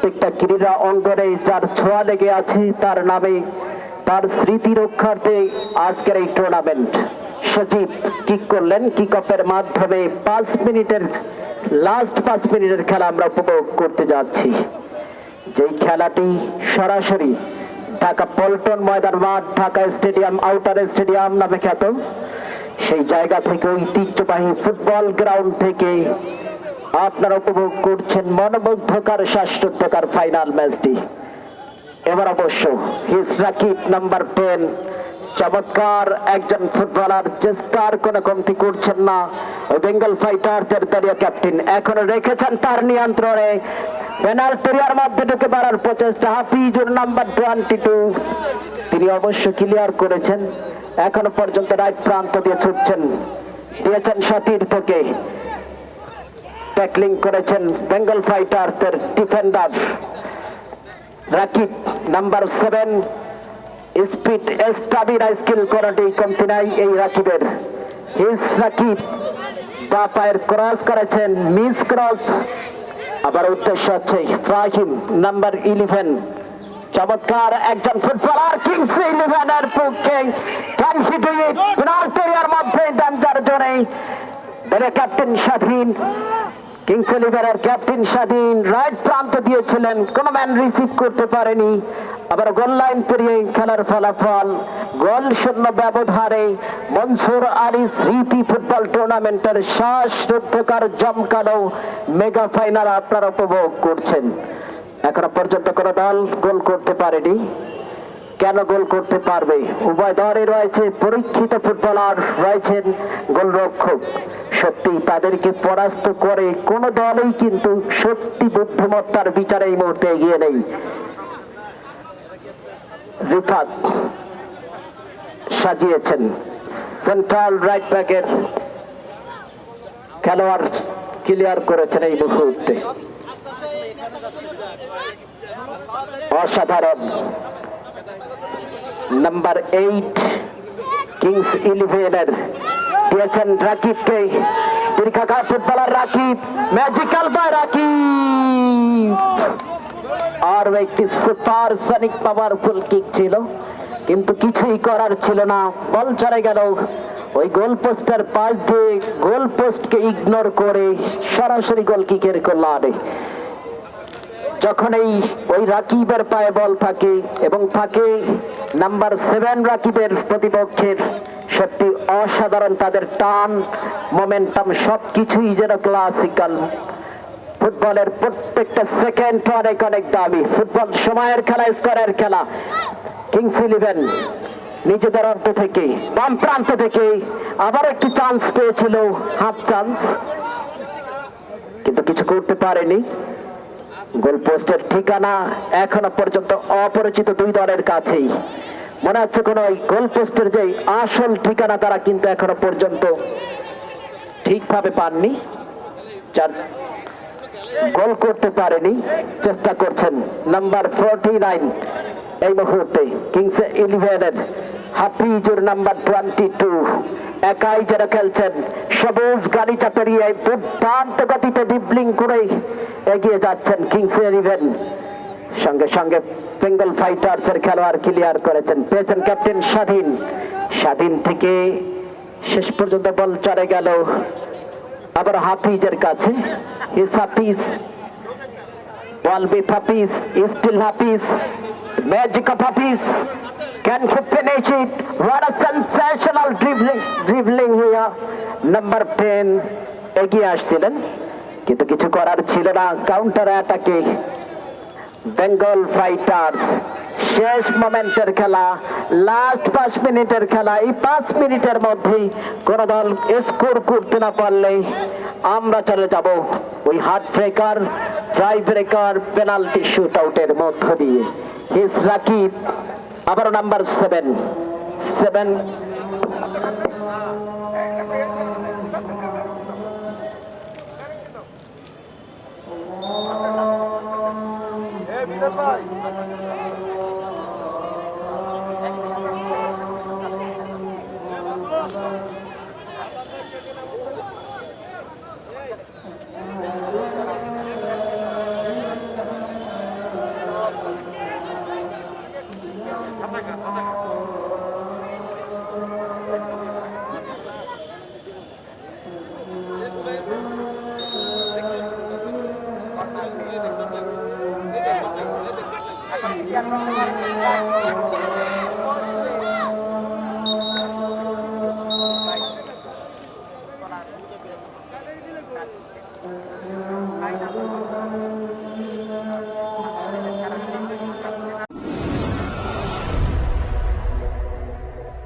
প্রত্যেকটা ক্রীড়া অঙ্গনে যার ছোঁয়া লেগে আছে তার নামে, তার স্মৃতি রক্ষার্থে আজকের এই টুর্নামেন্ট। সজীব কিক করলেন, কিক অফের মাধ্যমে 5 মিনিটের লাস্ট 5 মিনিটের খেলা আমরা উপভোগ করতে যাচ্ছি। যেই খেলাটি সরাসরি ঢাকা পল্টন ময়দান মাঠ, ঢাকা স্টেডিয়াম, আউটার স্টেডিয়াম নামে খ্যাত, সেই জায়গা থেকে ঐতিহ্যবাহী ফুটবল গ্রাউন্ড থেকে আপনারা উপভোগ করছেন মনোমুগ্ধকর শ্বাসরুদ্ধকর ফাইনাল ম্যাচটি। এবার অবশ্য হিজ রাকিব নাম্বার 10 চমৎকার একজন ফুটবলার, চেষ্টার কোনো কমতি করছেন না। ওই বেঙ্গল ফাইটারদের দলীয় ক্যাপ্টেন এখনো রেখেছেন তার নিয়ন্ত্রণে। পেনাল্টি এরিয়ার মধ্যে ঢুকে বাড়ার প্রচেষ্টা হাফিজুর নাম্বার 22, তিনি অবশ্য ক্লিয়ার করেছেন। এখনো পর্যন্ত রাইট প্রান্ত দিয়ে ছুটছেন, দিয়েছেন সতীর্থকে, ট্যাকলিং করেছেন বেঙ্গল ফাইটারদের defender Rakib number 7। Speed stamina skill কোনটি কমতি নাই এই রাকিবের। হিজ রাকিব বা পায়ের ক্রস করেছেন, মিস ক্রস। আবার উদ্দেশ্য হচ্ছে ফাহিম নাম্বার 11, চমৎকার একজন ফুটবলার কিংস 11 এর পক্ষে। Can he do it? Penalty এরিয়ার মধ্যে ডেঞ্জার জোনে ক্যাপ্টেন স্বাধীন, কিংস 11 এর ক্যাপ্টেন স্বাধীন রাইট প্রান্ত দিয়েছিলেন, কোন ম্যান রিসিভ করতে পারেনি। আবার গোল লাইন পেরিয়ে খেলার ফলাফল গোল শূন্য ব্যবধানে মনসুর আলী স্মৃতি ফুটবল টুর্নামেন্টের শ্বাসরুদ্ধকর জমকালো মেগা ফাইনাল আপনারা উপভোগ করছেন। এখনো পর্যন্ত কোন দল গোল করতে পারেনি। কেন গোল করতে পারবে? উভয় দলে রয়েছে পরীক্ষিত ফুটবলার, রয়েছেন গোলরক্ষক। সত্যি তাদেরকে পরাস্ত করে কোন দলই কিন্তু সত্যি বুদ্ধিমত্তার বিচারে এই মুহূর্তে এগিয়ে নেই। রিফাত সাজিয়েছেন সেন্ট্রাল রাইট ব্যাকের খেলোয়াড়, ক্লিয়ার করেছেন এই মুহূর্তে। অসাধারণ নাম্বার 8 কিংস 11 এর দিয়েছেন রাকিবকে, দীর্ঘাকার ফুটবলার রাকিব, ম্যাজিক্যাল বয় রাকিব। আর একটি সুপারসনিক পাওয়ারফুল কিক ছিল, কিন্তু কিছুই করার ছিল না। বল চলে গেল ওই গোল পোস্টের পাশ দিয়ে, গোল পোস্টকে ইগনোর করে সরাসরি গোল কিকের কল্যাণে। যখন ওই রাকিবের পায়ে বল থাকে এবং থাকে নাম্বার 7 রাকিবের প্রতিপক্ষের, সত্যি অসাধারণ তাদের টান, মোমেন্টাম সবকিছুই যেন ক্লাসিক্যাল। ফুটবলের প্রত্যেকটা সেকেন্ড অনেক অনেক দামি। ফুটবল সময়ের খেলা, স্কোরের খেলা। কিংস 11 নিজেদের অর্ধ থেকে বাম প্রান্ত থেকে আবার একটি চান্স পেয়েছিল, হাফ চান্স, কিন্তু কিছু করতে পারেনি। গোল পোস্টের ঠিকানা এখনো পর্যন্ত অপরিচিত দুই দলের কাছেই। মনে হচ্ছে কোন ওই গোল পোস্টের যে আসল ঠিকানা তারা কিন্তু এখনো পর্যন্ত ঠিকভাবে পাননি, যার গোল করতে পারেনি। চেষ্টা করছেন নাম্বার 49 এই মুহূর্তে কিংস 11 এর হাফিজুর নাম্বার 22, একাই যারা খেলছেন, সবুজ গালিচা পেরিয়ে দুর্দান্ত গতিতে ডিবলিং করে এগিয়ে যাচ্ছেন কিংস 11। সঙ্গে সঙ্গে বেঙ্গল ফাইটার্স এর খেলোয়াড় ক্লিয়ার করেছেন, পেয়েছেন ক্যাপ্টেন স্বাধীন। স্বাধীন থেকে শেষ পর্যন্ত বল চলে গেল আবার হাফিজের কাছে। His Hafeez, ball with Hafeez, still Hafeez, magic of Hafeez. Can he finish it? What a sensational dribbling here. Number 10 এগিয়ে আসছিলেন, কিন্তু কিছু করার ছিল না। কাউন্টার অ্যাটাকে বেঙ্গল ফাইটার্স। শেষ মোমেন্টের খেলা, লাস্ট 5 মিনিটের খেলা। এই 5 মিনিটের মধ্যেই কোন দল স্কোর করতে না পারলে আমরা চলে যাব ওই heart breaker, try breaker, penalty shoot আউটের মধ্য দিয়ে। হিজ রাকিব, আবার নাম্বার 7 Hey,